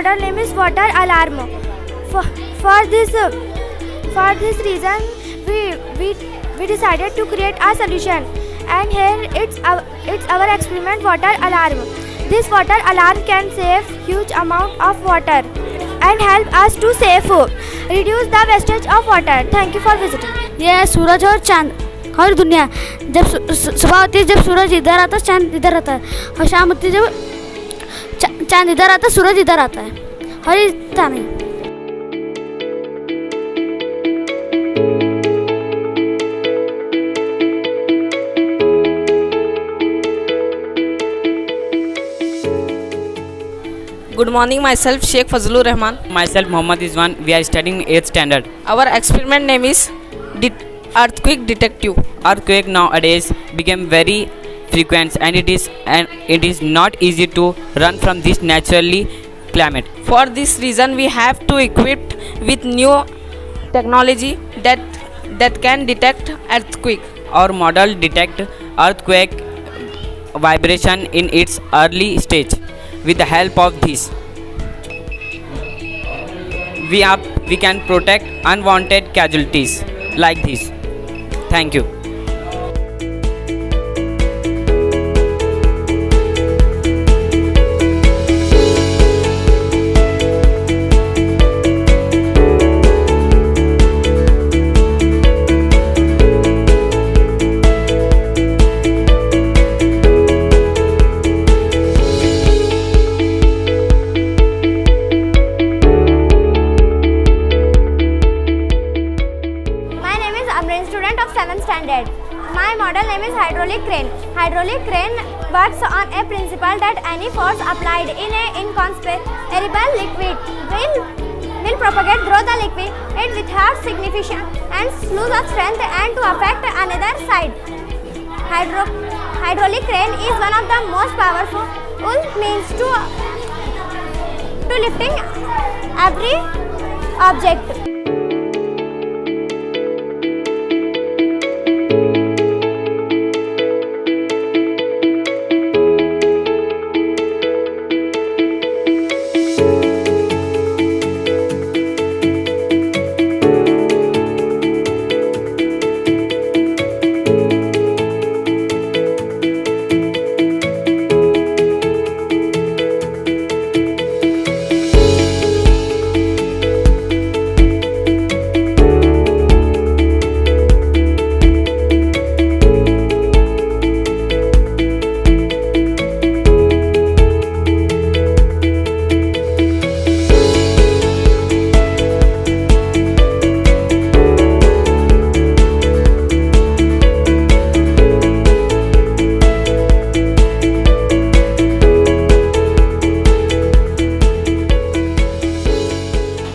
model name is water alarm. For, for this reason, we decided to create a solution, and here it's our experiment water alarm. This water alarm can save huge amount of water and help us to reduce the wastage of water. Thank you for visiting. ये सूरज और चांद और दुनिया। जब सुबह होती है, जब सूरज इधर आता है, चांद इधर आता है, और शाम होती है जब चांद इधर आता है, सूरज इधर आता है, और इतना नहीं। Good morning, myself Sheikh Fazlur Rahman. Myself Mohammad Izwan. We are studying 8th standard. Our experiment name is Earthquake Detective. Earthquake nowadays became very frequent, and it is not easy to run from this naturally climate. For this reason, we have to equip with new technology that can detect earthquake. Our model detect earthquake vibration in its early stage. With the help of this, we can protect unwanted casualties like this. Thank you. Student of 7th standard. My model name is hydraulic crane. Hydraulic crane works on a principle that any force applied in an incomparable liquid will propagate through the liquid it without significant and lose of strength and to affect another side. Hydraulic crane is one of the most powerful means to lifting every object.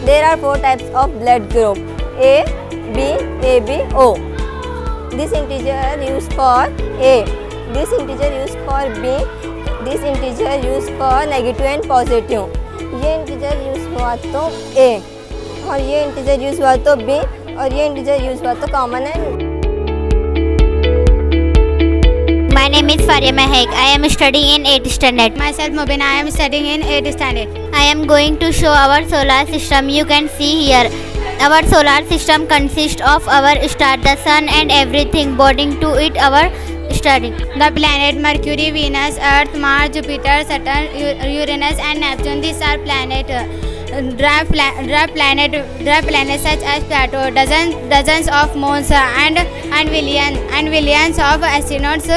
There are 4 types of blood group: A, B, AB, O. This integer used for A. This integer used for B. This integer used for negative and positive. ये integer use हुआ तो A, और ये integer use हुआ तो B, और ये integer use हुआ तो common है. My name is Faria Mahek. I am studying in 8th standard. Myself Mubin. I am studying in 8th standard. I am going to show our solar system. You can see here. Our solar system consists of our star, the sun, and everything bonding to it. Our studying. The planet Mercury, Venus, Earth, Mars, Jupiter, Saturn, Uranus, and Neptune. These are planets. Dwarf planets such as Pluto, dozens of moons, and billions of astronauts,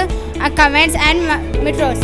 comets, and meteors.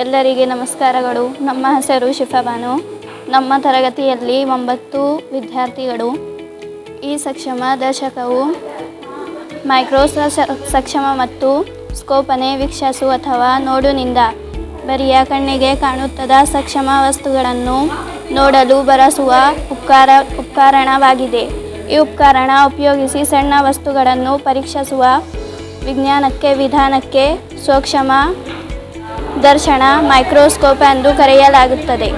ಎಲ್ಲರಿಗೆ ನಮಸ್ಕಾರಗಳು. ನಮ್ಮ ಹೆಸರು ಶಿಫಾ ಬಾನು. ನಮ್ಮ ತರಗತಿಯಲ್ಲಿ 9 ವಿದ್ಯಾರ್ಥಿಗಳು. ಈ ಸಕ್ಷಮ ದಶಕವು ಸಕ್ಷಮ ಮತ್ತು ಸ್ಕೋಪನೆ ವೀಕ್ಷಿಸು ಅಥವಾ ನೋಡುನಿಂದ ಬರಿಯ ಕಣ್ಣಿಗೆ ಕಾಣುತ್ತದ ಸಕ್ಷಮ ವಸ್ತುಗಳನ್ನು ನೋಡಲು ಬಳಸುವ ಉಪಕರಣವಾಗಿದೆ. ಈ ಉಪಕರಣ ಉಪಯೋಗಿಸಿ ಸಣ್ಣ ವಸ್ತುಗಳನ್ನು ಪರೀಕ್ಷಿಸುವ ವಿಧಾನಕ್ಕೆ ಸೂಕ್ಷ್ಮ ದರ್ಶನ ಮೈಕ್ರೋಸ್ಕೋಪ್ ಎಂದು ಕರೆಯಲಾಗುತ್ತದೆ.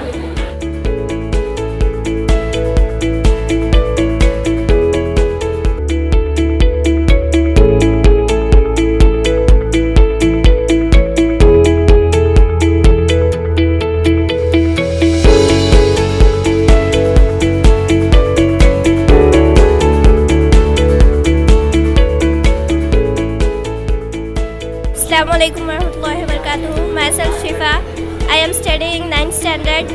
Assalamualaikum warahmatullahi wabarakatuh. Myself Shifa. I am studying 9th standard.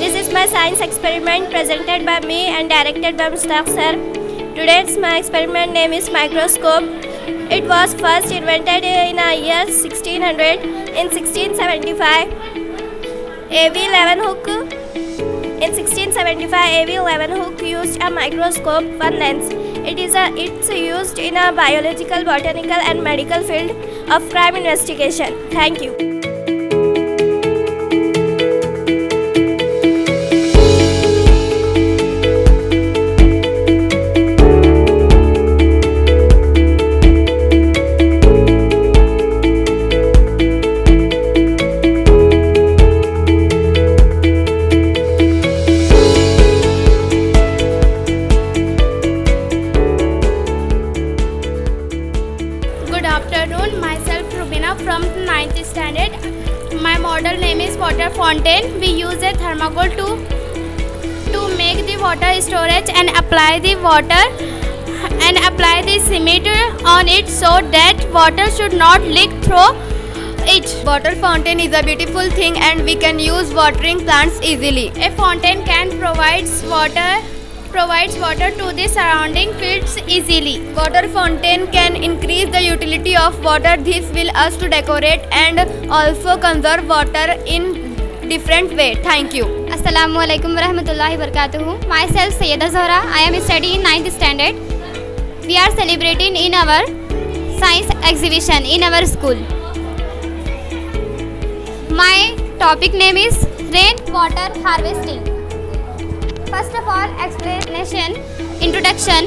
This is my science experiment presented by me and directed by Mustaq sir. Today's my experiment name is microscope. It was first invented in the year 1600. In 1675, A.V. Leeuwenhoek. In 1675, A.V. Leeuwenhoek used a microscope, one lens. It's used in a biological, botanical and medical field of crime investigation. Thank you. Good afternoon, myself Rubina from 9th standard. My model name is water fountain. We use a thermocol to make the water storage and apply the water and apply the cement on it so that water should not leak through it. Water fountain is a beautiful thing and we can use watering plants easily. A fountain can provides water to the surrounding fields easily. Water fountain can increase the utility of water. This will us to decorate and also conserve water in different way. Thank you. Assalamualaikum warahmatullahi wabarakatuh. Myself Sayyida Zahra. I am studying in 9th standard. We are celebrating in our science exhibition in our school. My topic name is rainwater harvesting. First of all, explanation, introduction.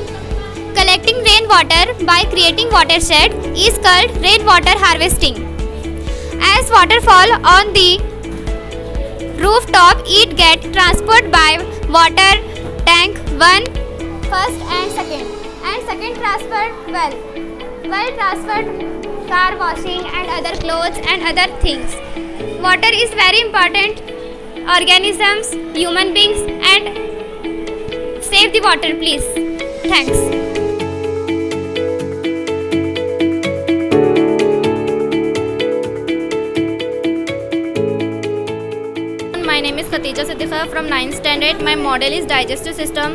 Collecting rainwater by creating watershed is called rainwater harvesting. As water fall on the rooftop, it get transported by water tank first and second transferred well transferred car washing and other clothes and other things. Water is very important organisms, human beings, and save the water, please. Thanks. My name is Khatija Siddiqa from 9th standard. My model is digestive system.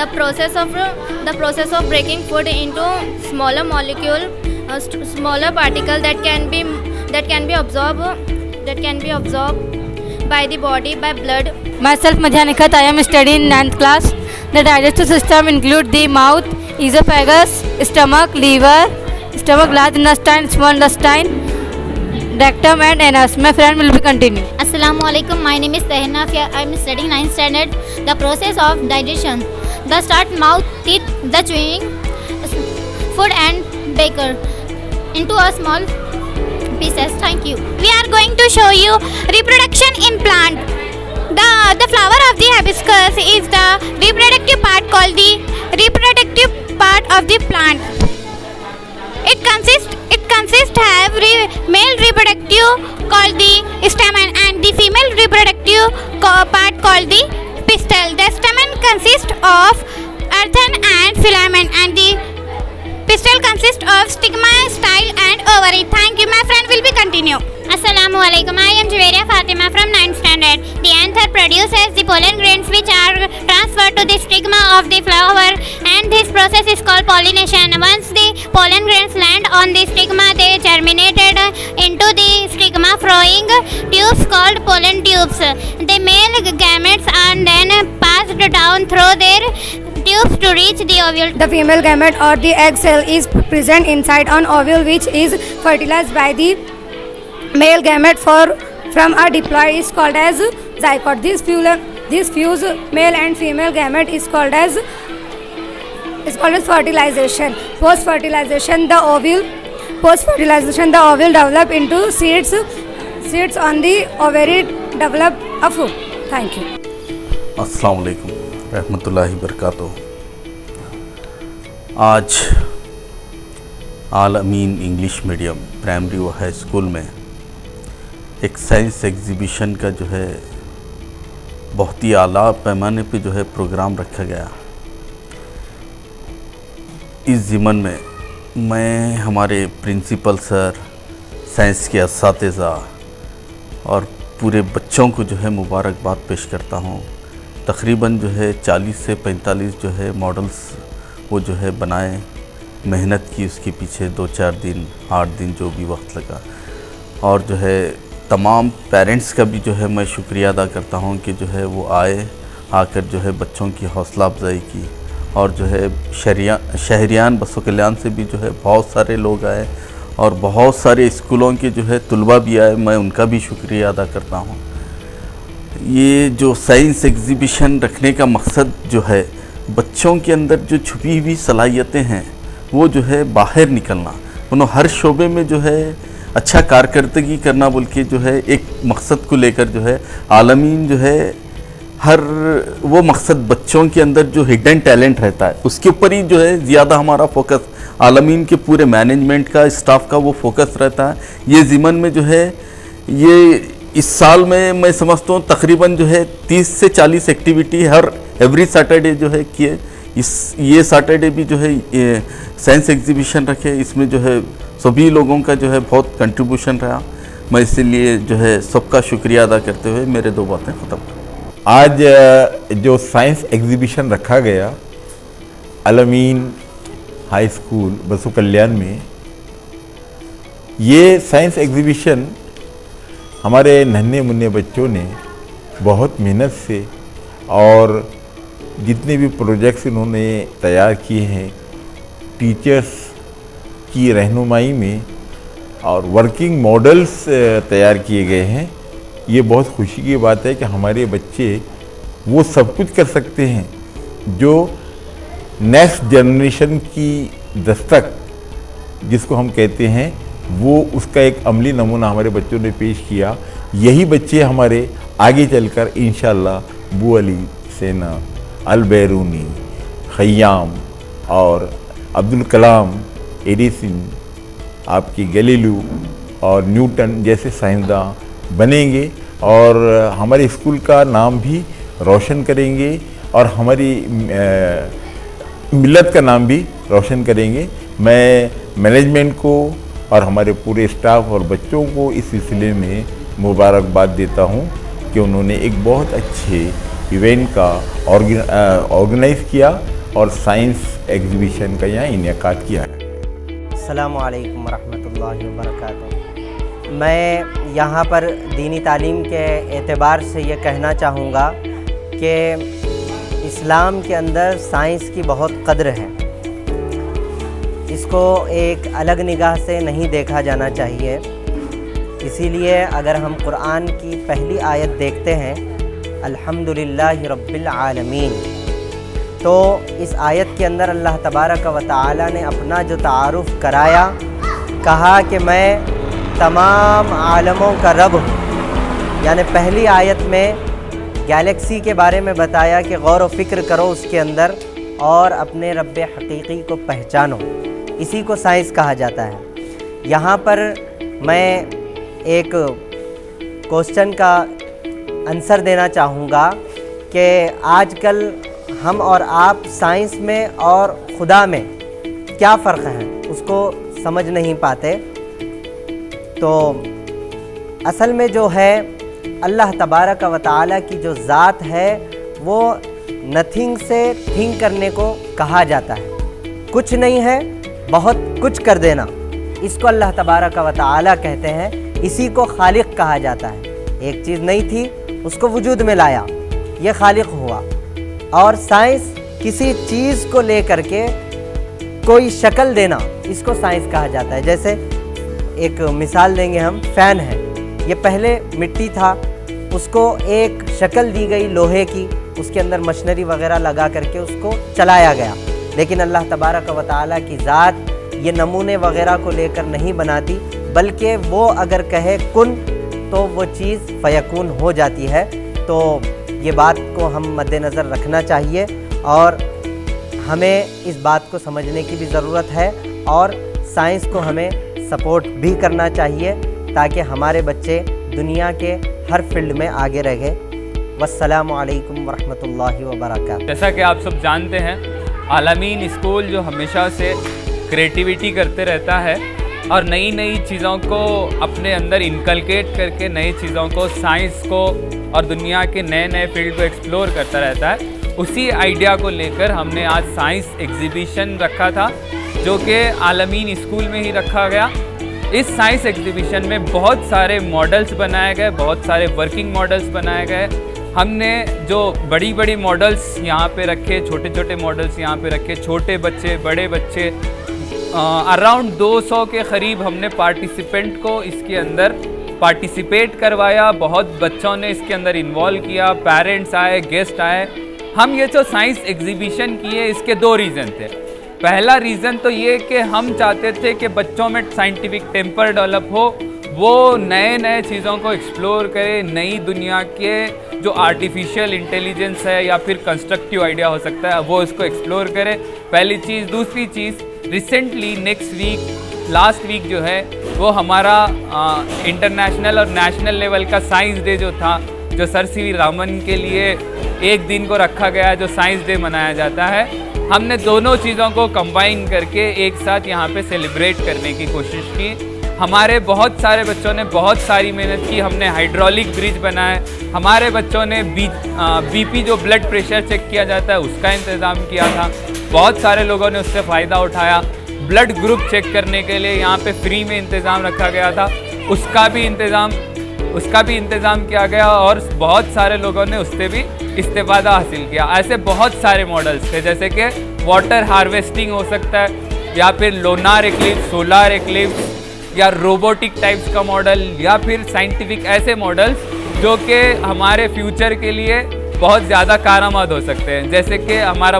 The process of breaking food into smaller molecule, smaller particle that can be absorbed by the body by blood. Myself Madhyanikhat, I am studying 9th class. The digestive system includes the mouth, esophagus, stomach, liver, large intestine, small intestine, rectum and anus. My friend will be continue. Assalamualaikum. My name is Tehna. I am studying 9th standard. The process of digestion. The start mouth, teeth, the chewing, food and baker into a small pieces. Thank you. We are going to show you reproduction in plant. The flower of the hibiscus is the reproductive part called the reproductive part of the plant. It consists have male reproductive called the stamen and the female reproductive part called the pistil. The stamen consists of earthen and filament and the pistil consists of stigma, style and ovary. Thank you. My friend will be continue. Assalamualaikum. I am Juwaria Fatima from 9th standard. The anther produces the pollen grains which are transferred to the stigma of the flower and this process is called pollination. Once the pollen grains land on the stigma, they germinated into the stigma flowing tubes called pollen tubes. The male gametes are then passed down through their tubes to reach the ovule. The female gamete or the egg cell is present inside an ovule which is fertilized by the male gamete from a diploid is called as zygote. This fused male and female gamete is called as fertilization. Post fertilization the ovule develop into seeds on the ovary develop a fruit. Thank you. अस्सलाम वालेकुम रहमतुल्लाहि बरकातुहू। आज आल अमीन English medium primary व high school में एक science exhibition का जो है बहुत ही आला पैमाने पे जो है प्रोग्राम रखा गया। इस ज़िमन में मैं हमारे प्रिंसिपल सर, साइंस के असातिज़ा और पूरे बच्चों को जो है मुबारकबाद पेश करता हूँ। तकरीबन जो है 40 से 45 जो है मॉडल्स वो जो है बनाए, मेहनत की उसके पीछे 2-4 दिन 8 दिन जो भी वक्त लगा। और जो है तमाम पेरेंट्स का भी जो है मैं शुक्रिया अदा करता हूँ कि जो है वो आकर जो है बच्चों की हौसला अफजाई की। और जो है शहरियान बसो कल्याण से भी जो है बहुत सारे लोग आए और बहुत सारे स्कूलों के जो है तलबा भी आए, मैं उनका भी शुक्रिया अदा करता हूँ। ये जो साइंस एग्ज़िबिशन रखने का मकसद जो है बच्चों के अंदर जो छुपी हुई सलाहियतें हैं वो जो है बाहर निकलना, उन्होंने हर शोबे में जो है अच्छा कारकर्दगी करना बोल के जो है एक मकसद को लेकर जो है आलमीन जो है हर वो मकसद बच्चों के अंदर जो हिडन टैलेंट रहता है उसके ऊपर ही जो है ज़्यादा हमारा फोकस, आलमीन के पूरे मैनेजमेंट का, स्टाफ का वो फोकस रहता है। ये ज़िमन में जो है ये इस साल में मैं समझता हूँ तकरीबन जो है 30 से 40 एक्टिविटी हर एवरी सैटरडे जो है किए। ये सैटरडे भी जो है ये साइंस एग्जीबिशन रखे, इसमें जो है सभी लोगों का जो है बहुत कंट्रीब्यूशन रहा। मैं इसीलिए जो है सबका शुक्रिया अदा करते हुए मेरे 2 बातें ख़त्म। आज जो साइंस एग्जीबिशन रखा गया अल-अमीन हाई स्कूल बसो कल्याण में, ये साइंस एग्जीबिशन हमारे नन्हे मुन्ने बच्चों ने बहुत मेहनत से और जितने भी प्रोजेक्ट्स इन्होंने तैयार किए हैं टीचर्स की रहनुमाई में और वर्किंग मॉडल्स तैयार किए गए हैं। ये बहुत खुशी की बात है कि हमारे बच्चे वो सब कुछ कर सकते हैं जो नेक्स्ट जनरेशन की दस्तक जिसको हम कहते हैं वो उसका एक अमली नमूना हमारे बच्चों ने पेश किया। यही बच्चे हमारे आगे चलकर इंशाअल्लाह बू अली सेना, अल-बैरूनी, खय्याम और अब्दुल कलाम, एडिसन, आपकी गैलीलियो और न्यूटन जैसे साइंसदान बनेंगे और हमारे स्कूल का नाम भी रोशन करेंगे और हमारी मिल्लत का नाम भी रोशन करेंगे। मैं मैनेजमेंट को और हमारे पूरे स्टाफ और बच्चों को इस सिलसिले में मुबारकबाद देता हूं कि उन्होंने एक बहुत अच्छे इवेंट का ऑर्गेनाइज़ किया और साइंस एग्जीबिशन का यहाँ इनेकाद किया है। अस्सलामु अलैकुम वरहमतुल्लाहि वबरकातुहू। मैं यहाँ पर दीनी तालीम के एतबार से ये कहना चाहूँगा कि इस्लाम के अंदर साइंस की बहुत कद्र है, इसको एक अलग निगाह से नहीं देखा जाना चाहिए। इसीलिए अगर हम कुरान की पहली आयत देखते हैं अल्हम्दुलिल्लाहि रब्बिल आलमीन, तो इस आयत के अंदर अल्लाह तबारक व तआला ने अपना जो तारुफ़ कराया, कहा कि मैं तमाम आलमों का रब हूँ। यानी पहली आयत में गैलेक्सी के बारे में बताया कि गौर व फिक्र करो उसके अंदर और अपने रब्बे हकीकी को पहचानो। इसी को साइंस कहा जाता है। यहाँ पर मैं एक क्वेश्चन का आंसर देना चाहूँगा कि आजकल हम और आप साइंस में और खुदा में क्या फ़र्क है उसको समझ नहीं पाते। तो असल में जो है अल्लाह तबारक व तआला की जो ज़ात है वो नथिंग से थिंक करने को कहा जाता है। कुछ नहीं है बहुत कुछ कर देना, इसको अल्लाह तबारक व तआला कहते हैं। इसी को खालिक कहा जाता है। एक चीज़ नहीं थी उसको वजूद में लाया, ये खालिक हुआ। और साइंस किसी चीज़ को लेकर के कोई शक्ल देना, इसको साइंस कहा जाता है। जैसे एक मिसाल देंगे हम, फ़ैन है, ये पहले मिट्टी था, उसको एक शक्ल दी गई लोहे की, उसके अंदर मशीनरी वगैरह लगा करके उसको चलाया गया। लेकिन अल्लाह तबारक व तआला की ज़ात ये नमूने वगैरह को लेकर नहीं बनाती, बल्कि वो अगर कहे कुन तो वो चीज़ फ़यकून हो जाती है। तो ये बात को हम मद्देनज़र रखना चाहिए और हमें इस बात को समझने की भी ज़रूरत है और साइंस को हमें सपोर्ट भी करना चाहिए ताकि हमारे बच्चे दुनिया के हर फील्ड में आगे रहे। वस्सलामु अलैकुम वरहमतुल्लाहि वबरकातुहू। जैसा कि आप सब जानते हैं, आलमीन स्कूल जो हमेशा से क्रिएटिविटी करते रहता है और नई नई चीज़ों को अपने अंदर इनकलकेट करके नई चीज़ों को, साइंस को और दुनिया के नए नए फील्ड को एक्सप्लोर करता रहता है। उसी आइडिया को लेकर हमने आज साइंस एग्जीबिशन रखा था जो कि आलमीन स्कूल में ही रखा गया। इस साइंस एग्जीबिशन में बहुत सारे मॉडल्स बनाए गए, बहुत सारे वर्किंग मॉडल्स बनाए गए। हमने जो बड़ी बड़ी मॉडल्स यहाँ पे रखे, छोटे छोटे मॉडल्स यहाँ पे रखे, छोटे बच्चे, बड़े बच्चे, अराउंड 200 के करीब हमने पार्टिसिपेंट को इसके अंदर पार्टिसिपेट करवाया। बहुत बच्चों ने इसके अंदर इन्वॉल्व किया, पेरेंट्स आए, गेस्ट आए। हम ये जो साइंस एग्जीबिशन किए इसके 2 रीज़न थे। पहला रीज़न तो ये कि हम चाहते थे कि बच्चों में साइंटिफिक टेम्पर डेवलप हो, वो नए नए चीज़ों को एक्सप्लोर करें, नई दुनिया के जो आर्टिफिशियल इंटेलिजेंस है या फिर कंस्ट्रक्टिव आइडिया हो सकता है वो इसको एक्सप्लोर करें, पहली चीज़। दूसरी चीज़, recently next week, last week जो है वो हमारा इंटरनेशनल और नेशनल लेवल का साइंस डे जो था, जो सर सी रामन के लिए एक दिन को रखा गया, जो साइंस डे मनाया जाता है, हमने दोनों चीज़ों को कंबाइन करके एक साथ यहाँ पे सेलिब्रेट करने की कोशिश की। हमारे बहुत सारे बच्चों ने बहुत सारी मेहनत की। हमने हाइड्रोलिक ब्रिज बनाए, हमारे बच्चों ने बीपी जो ब्लड प्रेशर चेक किया जाता है उसका इंतज़ाम किया था, बहुत सारे लोगों ने उससे फ़ायदा उठाया। ब्लड ग्रुप चेक करने के लिए यहाँ पे फ्री में इंतज़ाम रखा गया था, उसका भी इंतज़ाम किया गया और बहुत सारे लोगों ने उससे भी इस्तेफ़ादा हासिल किया। ऐसे बहुत सारे मॉडल्स थे, जैसे कि वाटर हार्वेस्टिंग हो सकता है या फिर लोनार एक्लिप्स, सोलार एक्लिप्स या रोबोटिक टाइप्स का मॉडल या फिर साइंटिफिक ऐसे मॉडल्स जो कि हमारे फ्यूचर के लिए बहुत ज़्यादा कारआमद हो सकते हैं। जैसे कि हमारा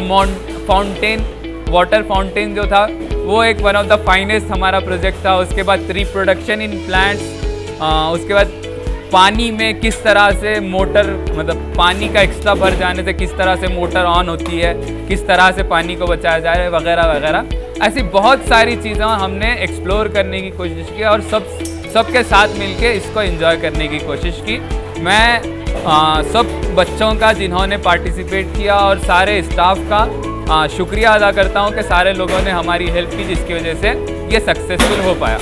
वाटर फाउंटेन जो था वो एक वन ऑफ द फाइनेस्ट हमारा प्रोजेक्ट था। उसके बाद रिप्रोडक्शन इन प्लांट्स, उसके बाद पानी में किस तरह से मोटर, मतलब पानी का एक्स्ट्रा भर जाने से किस तरह से मोटर ऑन होती है, किस तरह से पानी को बचाया जा रहा है, वगैरह वगैरह। ऐसी बहुत सारी चीज़ें हमने एक्सप्लोर करने की कोशिश की और सबके साथ मिलके इसको एंजॉय करने की कोशिश की। मैं सब बच्चों का जिन्होंने पार्टिसिपेट किया और सारे स्टाफ का शुक्रिया अदा करता हूँ कि सारे लोगों ने हमारी हेल्प की, जिसकी वजह से ये सक्सेसफुल हो पाया।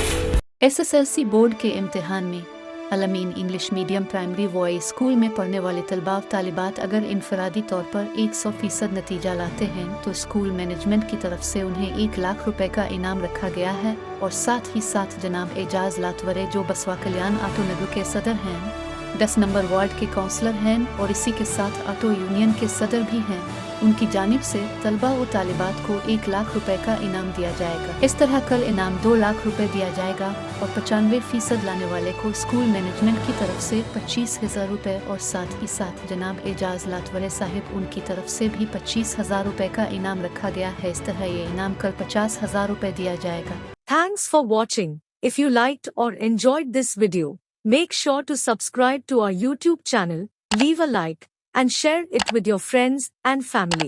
SSLC बोर्ड के इम्तिहान में Al-Ameen English medium primary voice school में पढ़ने वाले तलबा तालिबात अगर इनफरादी तौर पर 100% नतीजा लाते हैं तो स्कूल मैनेजमेंट की तरफ से उन्हें 1 लाख रुपए का इनाम रखा गया है। और साथ ही साथ जनाब एजाज लातवरे जो बसवा कल्याण आटो नगर के सदर हैं, 10 नंबर वार्ड के काउंसलर हैं और इसी के साथ ऑटो यूनियन के सदर भी हैं, उनकी जानिब से तलबा व तालिबात को 1 लाख रुपए का इनाम दिया जाएगा। इस तरह कल इनाम 2 लाख रुपए दिया जाएगा और 95% लाने वाले को स्कूल मैनेजमेंट की तरफ से 25,000 रुपए और साथ ही साथ जनाब एजाज लातवरे साहिब उनकी तरफ से भी 25,000 रुपए का इनाम रखा गया है। इस तरह ये इनाम कल 50,000 रुपए दिया जाएगा। Thanks for watching. If you liked or enjoyed this video, make sure to subscribe to our YouTube channel, leave a like and share it with your friends and family.